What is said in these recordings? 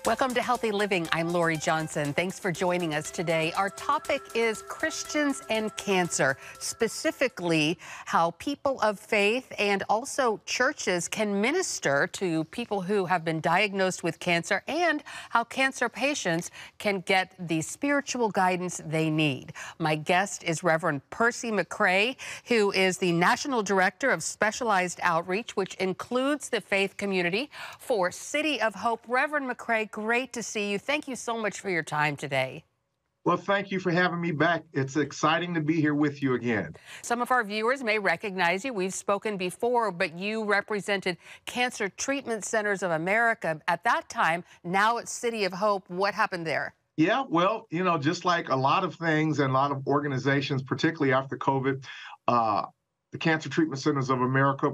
Welcome to Healthy Living. I'm Lori Johnson. Thanks for joining us today. Our topic is Christians and cancer, specifically how people of faith and also churches can minister to people who have been diagnosed with cancer and how cancer patients can get the spiritual guidance they need. My guest is Rev Percy McRae, who is the National Director of Specialized Outreach, which includes the faith community for City of Hope. Rev McRae, great to see you. Thank you so much for your time today. Well, thank you for having me back. It's exciting to be here with you again. Some of our viewers may recognize you. We've spoken before, but you represented Cancer Treatment Centers of America at that time. Now it's City of Hope. What happened there? Yeah, well, just like a lot of things and a lot of organizations, particularly after COVID, the Cancer Treatment Centers of America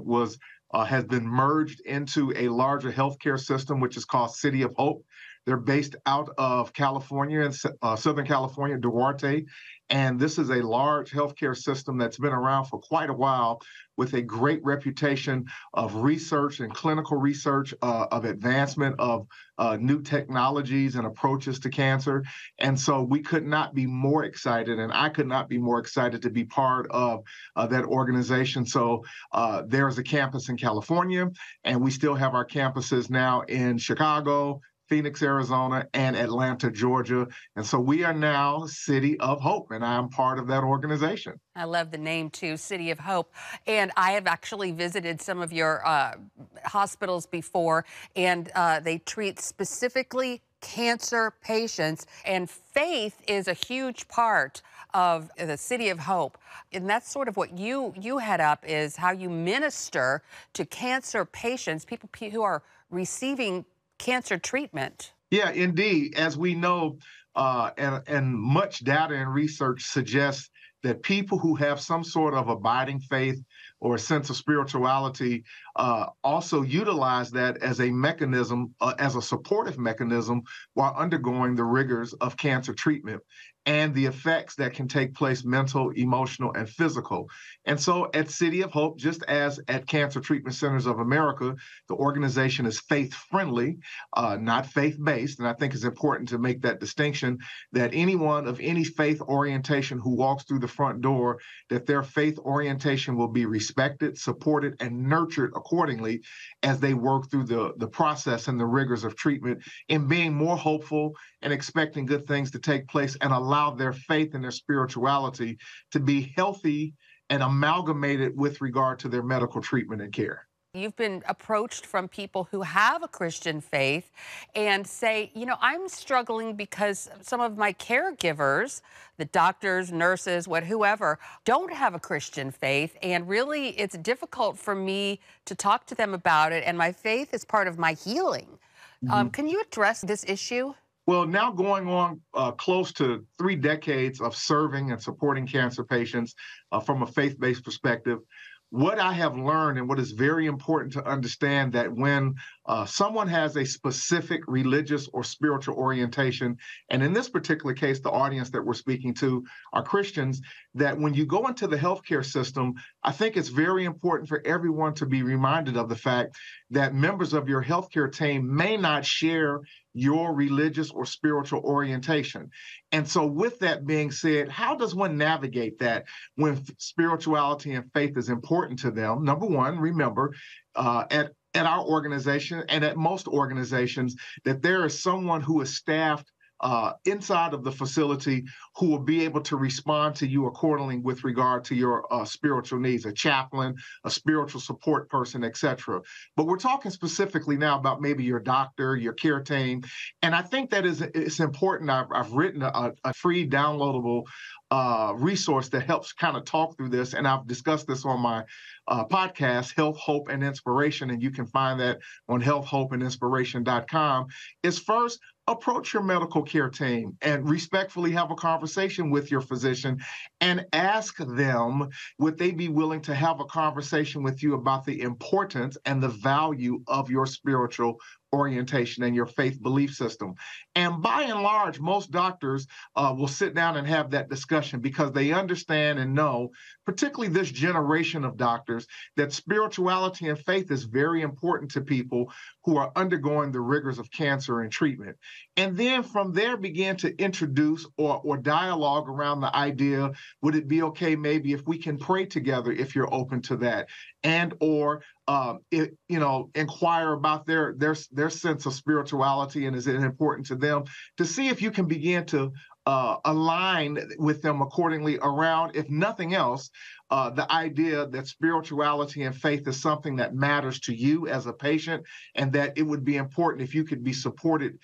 has been merged into a larger healthcare system, which is called City of Hope. They're based out of California, in Southern California, Duarte. And this is a large healthcare system that's been around for quite a while with a great reputation of research and clinical research, of advancement of new technologies and approaches to cancer. And so we could not be more excited, and I could not be more excited to be part of that organization. So there's a campus in California, and we still have our campuses now in Chicago, Phoenix, Arizona, and Atlanta, Georgia. And so we are now City of Hope, and I am part of that organization. I love the name, too, City of Hope. And I have actually visited some of your hospitals before, and they treat specifically cancer patients. And faith is a huge part of the City of Hope. And that's sort of what you head up, is how you minister to cancer patients, people who are receiving cancer treatment. Yeah, indeed. As we know, and much data and research suggests that people who have some sort of abiding faith or a sense of spirituality also utilize that as a mechanism, as a supportive mechanism, while undergoing the rigors of cancer treatment and the effects that can take place mental, emotional, and physical. And so at City of Hope, just as at Cancer Treatment Centers of America, the organization is faith-friendly, not faith-based. And I think it's important to make that distinction, that anyone of any faith orientation who walks through the front door, that their faith orientation will be respected, supported, and nurtured accordingly as they work through the process and the rigors of treatment, in being more hopeful and expecting good things to take place, and allow their faith and their spirituality to be healthy and amalgamated with regard to their medical treatment and care. You've been approached from people who have a Christian faith and say, I'm struggling because some of my caregivers, the doctors, nurses, whoever, don't have a Christian faith. And really, it's difficult for me to talk to them about it. And my faith is part of my healing. Can you address this issue? Well, now going on close to 3 decades of serving and supporting cancer patients from a faith-based perspective, what I have learned, and what is very important to understand, that when someone has a specific religious or spiritual orientation, and in this particular case, the audience that we're speaking to are Christians, that when you go into the healthcare system, I think it's very important for everyone to be reminded of the fact that members of your healthcare team may not share your religious or spiritual orientation. And so with that being said, how does one navigate that when spirituality and faith is important to them? Number one, remember, at our organization and at most organizations, that there is someone who is staffed inside of the facility who will be able to respond to you accordingly with regard to your spiritual needs, a chaplain, a spiritual support person, etc. But we're talking specifically now about maybe your doctor, your care team. And I think that it's important. I've written a free downloadable resource that helps kind of talk through this. And I've discussed this on my podcast, Health, Hope, and Inspiration. And you can find that on healthhopeandinspiration.com. Is first, approach your medical care team and respectfully have a conversation with your physician and ask them, would they be willing to have a conversation with you about the importance and the value of your spiritual orientation and your faith belief system. And by and large, most doctors will sit down and have that discussion because they understand and know, particularly this generation of doctors, that spirituality and faith is very important to people who are undergoing the rigors of cancer and treatment. And then from there begin to introduce or dialogue around the idea, would it be okay maybe if we can pray together if you're open to that? And or inquire about their sense of spirituality and is it important to them, to see if you can begin to align with them accordingly around, if nothing else, the idea that spirituality and faith is something that matters to you as a patient, and that it would be important if you could be supported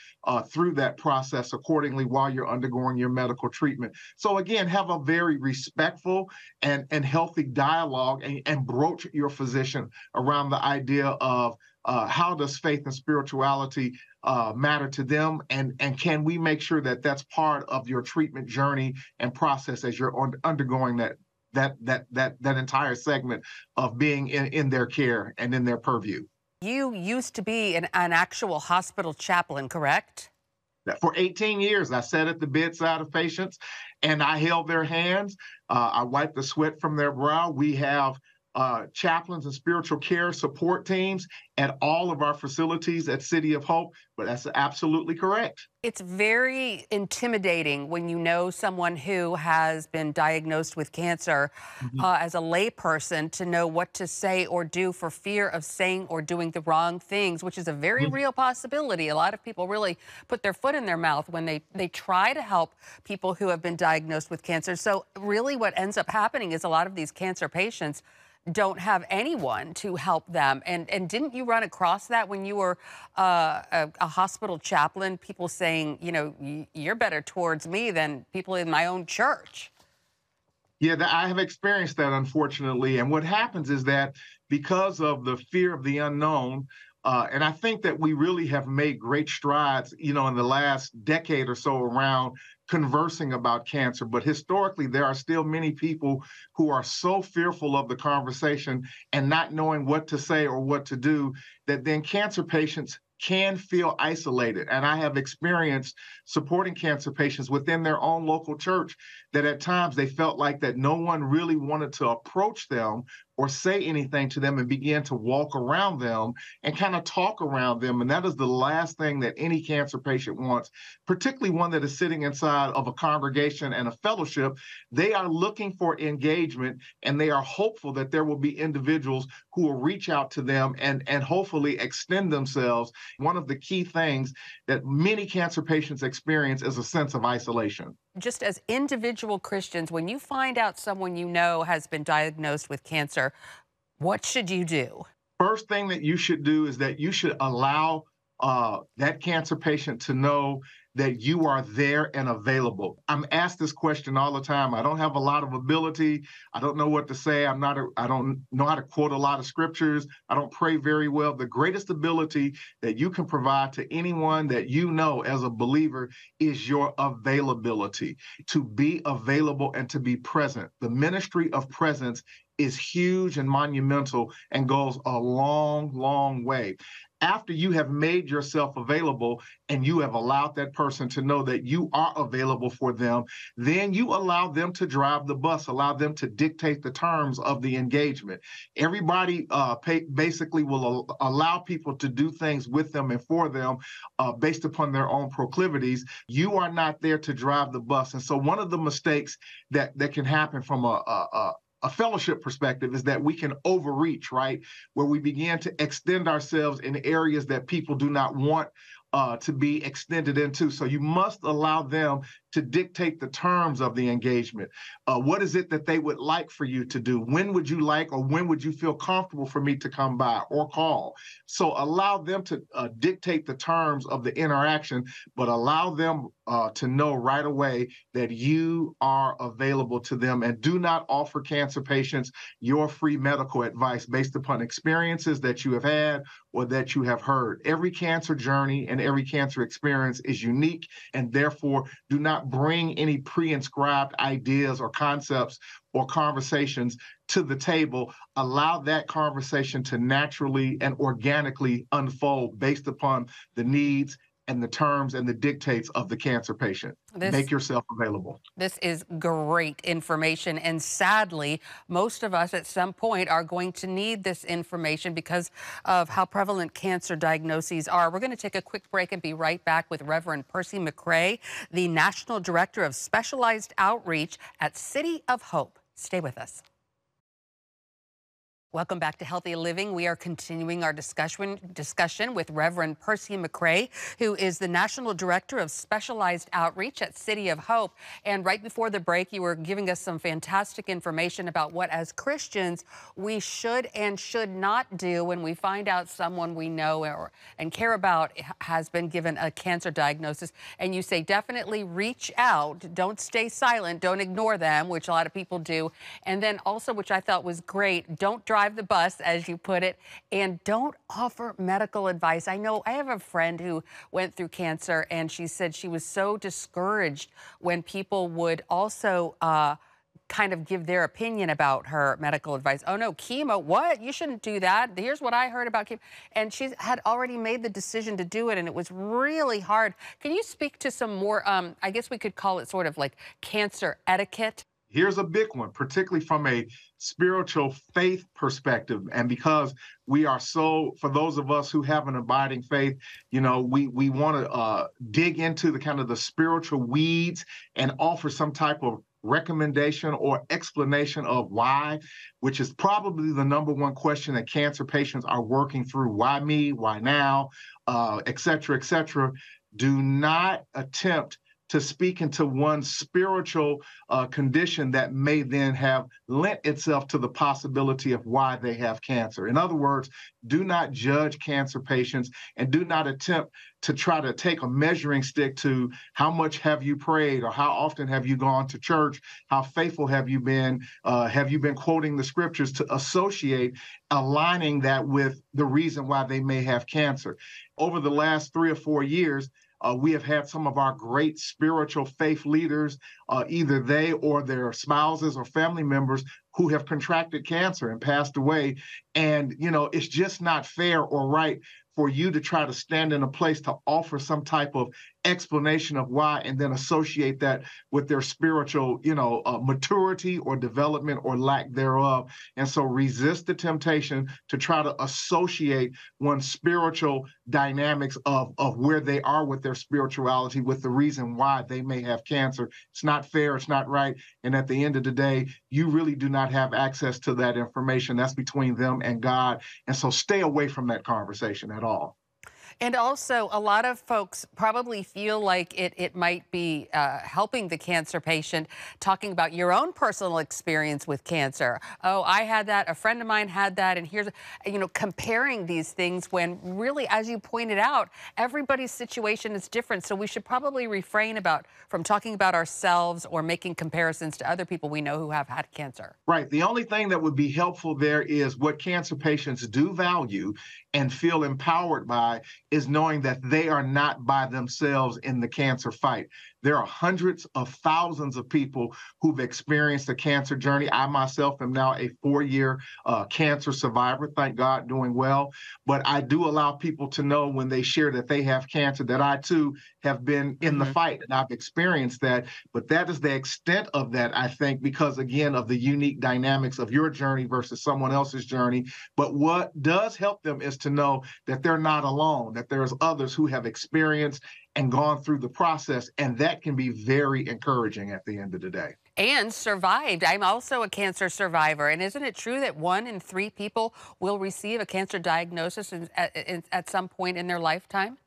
through that process accordingly while you're undergoing your medical treatment. So again, have a very respectful and healthy dialogue and broach your physician around the idea of how does faith and spirituality matter to them, and can we make sure that that's part of your treatment journey and process as you're undergoing that entire segment of being in their care and in their purview. You used to be an actual hospital chaplain, correct? For 18 years, I sat at the bedside of patients and I held their hands. I wiped the sweat from their brow. We have chaplains and spiritual care support teams at all of our facilities at City of Hope, but that's absolutely correct. It's very intimidating when you know someone who has been diagnosed with cancer as a layperson to know what to say or do for fear of saying or doing the wrong things, which is a very real possibility. A lot of people really put their foot in their mouth when they try to help people who have been diagnosed with cancer. So really what ends up happening is a lot of these cancer patients don't have anyone to help them. And didn't you run across that when you were a hospital chaplain, people saying, you know, you're better towards me than people in my own church? Yeah, I have experienced that, unfortunately. And what happens is that because of the fear of the unknown, and I think that we really have made great strides, in the last decade or so around conversing about cancer. But historically, there are still many people who are so fearful of the conversation and not knowing what to say or what to do, that then cancer patients can feel isolated. And I have experienced supporting cancer patients within their own local church that at times they felt like that no one really wanted to approach them or say anything to them and begin to walk around them and kind of talk around them. And that is the last thing that any cancer patient wants, particularly one that is sitting inside of a congregation and a fellowship. They are looking for engagement, and they are hopeful that there will be individuals who will reach out to them and hopefully extend themselves. One of the key things that many cancer patients experience is a sense of isolation. Just as individual Christians, when you find out someone you know has been diagnosed with cancer, what should you do? First thing that you should do is that you should allow that cancer patient to know that you are there and available. I'm asked this question all the time. I don't have a lot of ability. I don't know what to say. I don't know how to quote a lot of scriptures. I don't pray very well. The greatest ability that you can provide to anyone that you know as a believer is your availability, to be available and to be present. The ministry of presence is huge and monumental and goes a long, long way. After you have made yourself available and you have allowed that person to know that you are available for them, then you allow them to drive the bus, allow them to dictate the terms of the engagement. Everybody basically will allow people to do things with them and for them based upon their own proclivities. You are not there to drive the bus. And so one of the mistakes that can happen from a fellowship perspective is that we can overreach, right? Where we begin to extend ourselves in areas that people do not want to be extended into. So you must allow them to dictate the terms of the engagement. What is it that they would like for you to do? When would you like, or when would you feel comfortable for me to come by or call? So allow them to dictate the terms of the interaction, but allow them to know right away that you are available to them, and do not offer cancer patients your free medical advice based upon experiences that you have had or that you have heard. Every cancer journey and and every cancer experience is unique, and therefore do not bring any pre-inscribed ideas or concepts or conversations to the table. Allow that conversation to naturally and organically unfold based upon the needs and the terms and the dictates of the cancer patient. Make yourself available. This is great information. And sadly, most of us at some point are going to need this information because of how prevalent cancer diagnoses are. We're going to take a quick break and be right back with Rev Percy McRae, the National Director of Specialized Outreach at City of Hope. Stay with us. Welcome back to Healthy Living. We are continuing our discussion with Rev Percy McRae, who is the National Director of Specialized Outreach at City of Hope. And right before the break, you were giving us some fantastic information about what, as Christians, we should and should not do when we find out someone we know and care about has been given a cancer diagnosis. And you say definitely reach out. Don't stay silent. Don't ignore them, which a lot of people do. And then also, which I thought was great, don't drive the bus, as you put it, and don't offer medical advice. I know I have a friend who went through cancer, and she said she was so discouraged when people would also kind of give their opinion about her medical advice. Oh no, chemo, what? You shouldn't do that. Here's what I heard about chemo. And she had already made the decision to do it, and it was really hard. Can you speak to some more, I guess we could call it sort of like cancer etiquette? Here's a big one, particularly from a spiritual faith perspective. And because we are so, for those of us who have an abiding faith, you know, we want to dig into the kind of the spiritual weeds and offer some type of recommendation or explanation of why, which is probably the number one question that cancer patients are working through. Why me? Why now? Et cetera, et cetera. Do not attempt to speak into one's spiritual condition that may then have lent itself to the possibility of why they have cancer. In other words, do not judge cancer patients and do not attempt to try to take a measuring stick to how much have you prayed or how often have you gone to church, how faithful have you been quoting the scriptures to associate aligning that with the reason why they may have cancer. Over the last 3 or 4 years, we have had some of our great spiritual faith leaders, either they or their spouses or family members, who have contracted cancer and passed away. And, you know, it's just not fair or right for you to try to stand in a place to offer some type of explanation of why and then associate that with their spiritual, maturity or development or lack thereof. And so resist the temptation to try to associate one's spiritual dynamics of where they are with their spirituality with the reason why they may have cancer. It's not fair. It's not right. And at the end of the day, you really do not have access to that information. That's between them and God. And so stay away from that conversation at all. And also, a lot of folks probably feel like it might be helping the cancer patient talking about your own personal experience with cancer. Oh, I had that, a friend of mine had that, and here's, comparing these things when really, as you pointed out, everybody's situation is different. So we should probably refrain from talking about ourselves or making comparisons to other people we know who have had cancer. Right. The only thing that would be helpful there is what cancer patients do value and feel empowered by is knowing that they are not by themselves in the cancer fight. There are hundreds of thousands of people who've experienced a cancer journey. I myself am now a 4-year cancer survivor, thank God, doing well. But I do allow people to know when they share that they have cancer that I too have been in the fight and I've experienced that. But that is the extent of that, I think, because again, of the unique dynamics of your journey versus someone else's journey. But what does help them is to know that they're not alone, that there's others who have experienced and gone through the process, and that can be very encouraging at the end of the day. And survived. I'm also a cancer survivor. And isn't it true that 1 in 3 people will receive a cancer diagnosis at some point in their lifetime?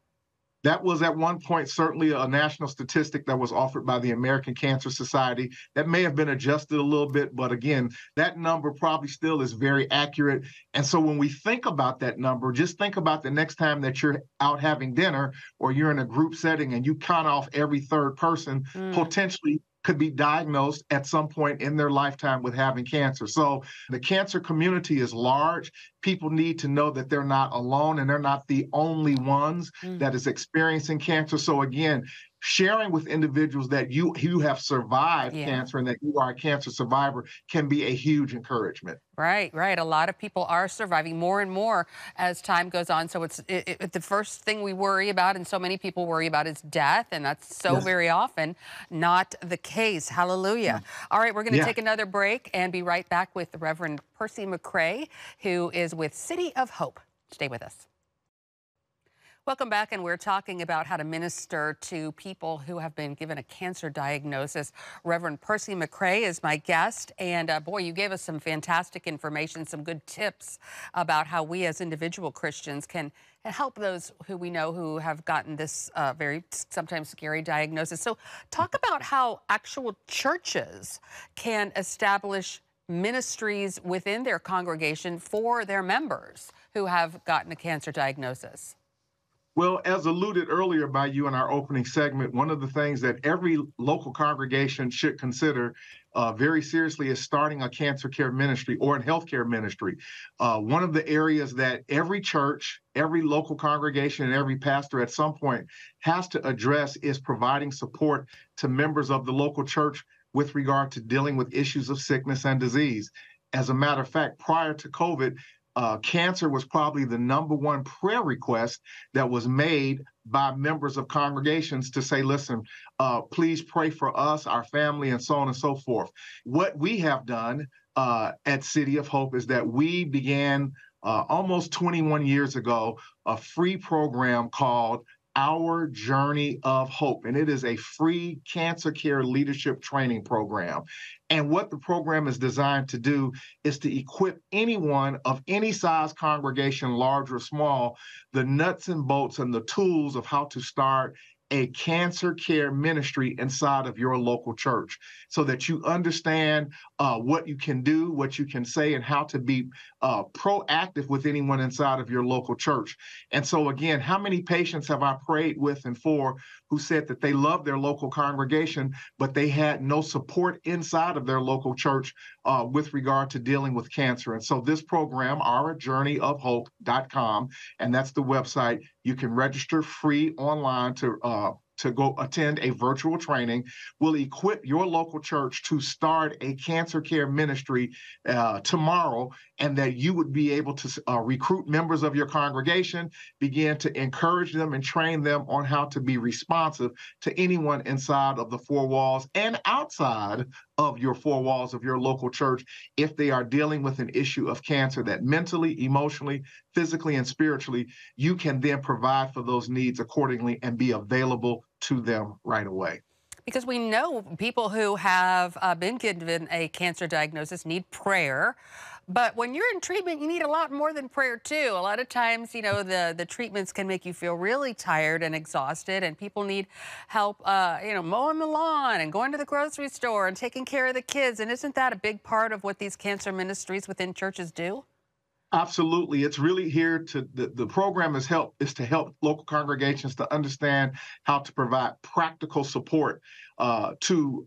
That was at one point certainly a national statistic that was offered by the American Cancer Society. That may have been adjusted a little bit, but again, that number probably still is very accurate. And so when we think about that number, just think about the next time that you're out having dinner or you're in a group setting and you count off every third person, potentially could be diagnosed at some point in their lifetime with having cancer. So the cancer community is large. People need to know that they're not alone and they're not the only ones that is experiencing cancer. So again, sharing with individuals that you have survived cancer and that you are a cancer survivor can be a huge encouragement. Right, right. A lot of people are surviving more and more as time goes on. So it's the first thing we worry about, and so many people worry about, is death, and that's so very often not the case. Hallelujah. All right, we're going to take another break and be right back with the Reverend Percy McRae, who is with City of Hope. Stay with us. Welcome back, and we're talking about how to minister to people who have been given a cancer diagnosis. Reverend Percy McCray is my guest, and boy, you gave us some fantastic information, some good tips about how we as individual Christians can help those who we know who have gotten this very sometimes scary diagnosis. So talk about how actual churches can establish ministries within their congregation for their members who have gotten a cancer diagnosis. Well, as alluded earlier by you in our opening segment, one of the things that every local congregation should consider very seriously is starting a cancer care ministry or a healthcare ministry. One of the areas that every church, every local congregation, and every pastor at some point has to address is providing support to members of the local church with regard to dealing with issues of sickness and disease. As a matter of fact, prior to COVID, cancer was probably the #1 prayer request that was made by members of congregations to say, listen, please pray for us, our family, and so on and so forth. What we have done at City of Hope is that we began almost 21 years ago a free program called Our Journey of Hope, and it is a free cancer care leadership training program. And what the program is designed to do is to equip anyone of any size congregation, large or small, the nuts and bolts and the tools of how to start a cancer care ministry inside of your local church so that you understand what you can do, what you can say, and how to be proactive with anyone inside of your local church. And so again, how many patients have I prayed with and for who said that they love their local congregation, but they had no support inside of their local church with regard to dealing with cancer. And so this program, ourjourneyofhope.com, and that's the website. You can register free online to go attend a virtual training, will equip your local church to start a cancer care ministry tomorrow, and that you would be able to recruit members of your congregation, begin to encourage them and train them on how to be responsive to anyone inside of the four walls and outside of your four walls of your local church if they are dealing with an issue of cancer that mentally, emotionally, physically, and spiritually, you can then provide for those needs accordingly and be available to them right away. Because we know people who have been given a cancer diagnosis need prayer. But when you're in treatment, you need a lot more than prayer, too. A lot of times, you know, the treatments can make you feel really tired and exhausted, and people need help, you know, mowing the lawn and going to the grocery store and taking care of the kids. And isn't that a big part of what these cancer ministries within churches do? Absolutely. It's really here to the program is to help local congregations to understand how to provide practical support to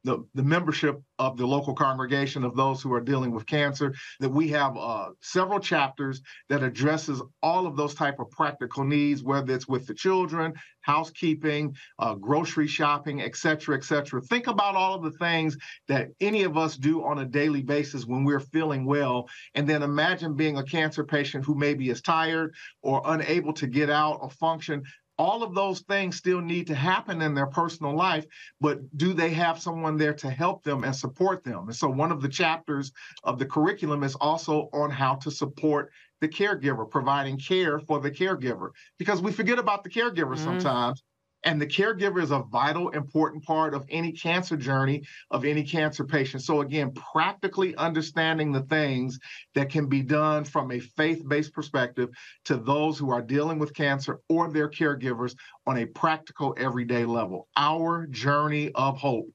the membership of the local congregation of those who are dealing with cancer. That we have several chapters that addresses all of those type of practical needs, whether it's with the children, housekeeping, grocery shopping, et cetera, et cetera. Think about all of the things that any of us do on a daily basis when we're feeling well, and then imagine being a cancer patient who maybe is tired or unable to get out or function. All of those things still need to happen in their personal life, but do they have someone there to help them and support them? And so one of the chapters of the curriculum is also on how to support the caregiver, providing care for the caregiver, because we forget about the caregiver sometimes. And the caregiver is a vital, important part of any cancer journey of any cancer patient. So again, practically understanding the things that can be done from a faith-based perspective to those who are dealing with cancer or their caregivers on a practical, everyday level. Our Journey of Hope.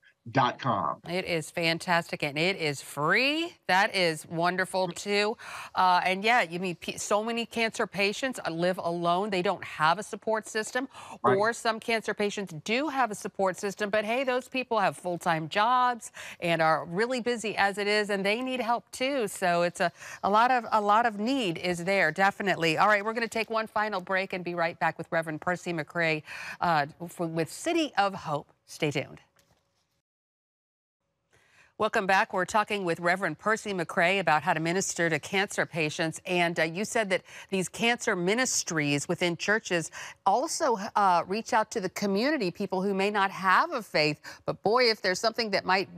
It is fantastic, and it is free. That is wonderful, too. And yeah, you mean so many cancer patients live alone. They don't have a support system, Right. or some cancer patients do have a support system, but hey, those people have full-time jobs and are really busy as it is, and they need help too. So it's a lot of need is there, definitely. All right, we're going to take one final break and be right back with Rev Percy McRae with City of Hope. Stay tuned. Welcome back. We're talking with Rev Percy McRae about how to minister to cancer patients. And you said that these cancer ministries within churches also reach out to the community, people who may not have a faith. But boy, if there's something that might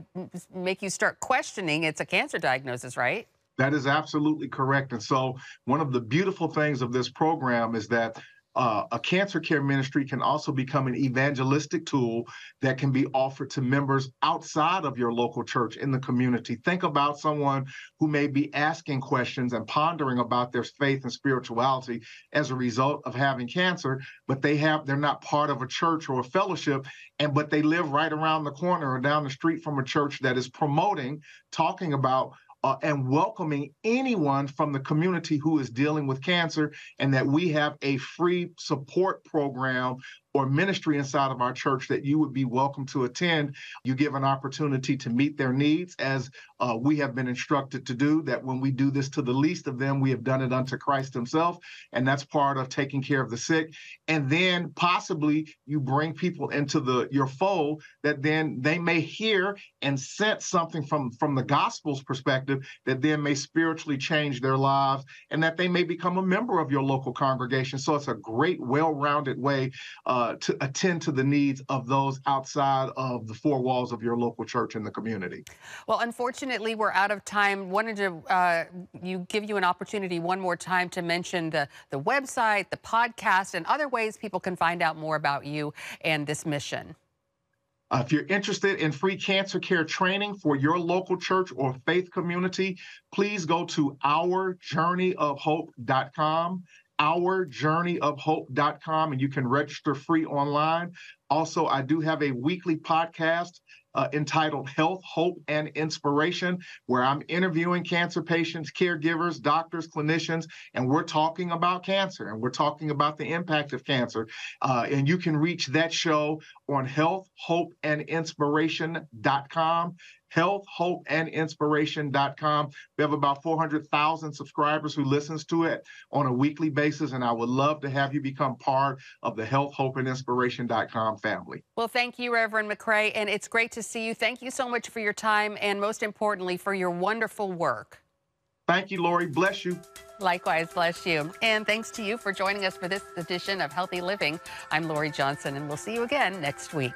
make you start questioning, it's a cancer diagnosis, right? That is absolutely correct. And so one of the beautiful things of this program is that a cancer care ministry can also become an evangelistic tool that can be offered to members outside of your local church in the community. Think about someone who may be asking questions and pondering about their faith and spirituality as a result of having cancer, but they're not part of a church or a fellowship, but they live right around the corner or down the street from a church that is promoting, talking about and welcoming anyone from the community who is dealing with cancer, and that we have a free support program or ministry inside of our church that you would be welcome to attend. You give an opportunity to meet their needs, as we have been instructed to do, that when we do this to the least of them, we have done it unto Christ himself. And that's part of taking care of the sick. And then possibly you bring people into your fold that then they may hear and sense something from the gospel's perspective that then may spiritually change their lives, and that they may become a member of your local congregation. So it's a great, well-rounded way to attend to the needs of those outside of the four walls of your local church in the community. Well, unfortunately, we're out of time. Wanted to give you an opportunity one more time to mention the website, the podcast, and other ways people can find out more about you and this mission. If you're interested in free cancer care training for your local church or faith community, please go to ourjourneyofhope.com. ourjourneyofhope.com, and you can register free online. Also, I do have a weekly podcast entitled Health, Hope, and Inspiration, where I'm interviewing cancer patients, caregivers, doctors, clinicians, and we're talking about cancer, and we're talking about the impact of cancer. And you can reach that show on healthhopeandinspiration.com. healthhopeandinspiration.com. We have about 400,000 subscribers who listens to it on a weekly basis, and I would love to have you become part of the healthhopeandinspiration.com family. Well, thank you, Reverend McRae, and it's great to see you. Thank you so much for your time, and most importantly, for your wonderful work. Thank you, Lori. Bless you. Likewise, bless you. And thanks to you for joining us for this edition of Healthy Living. I'm Lori Johnson, and we'll see you again next week.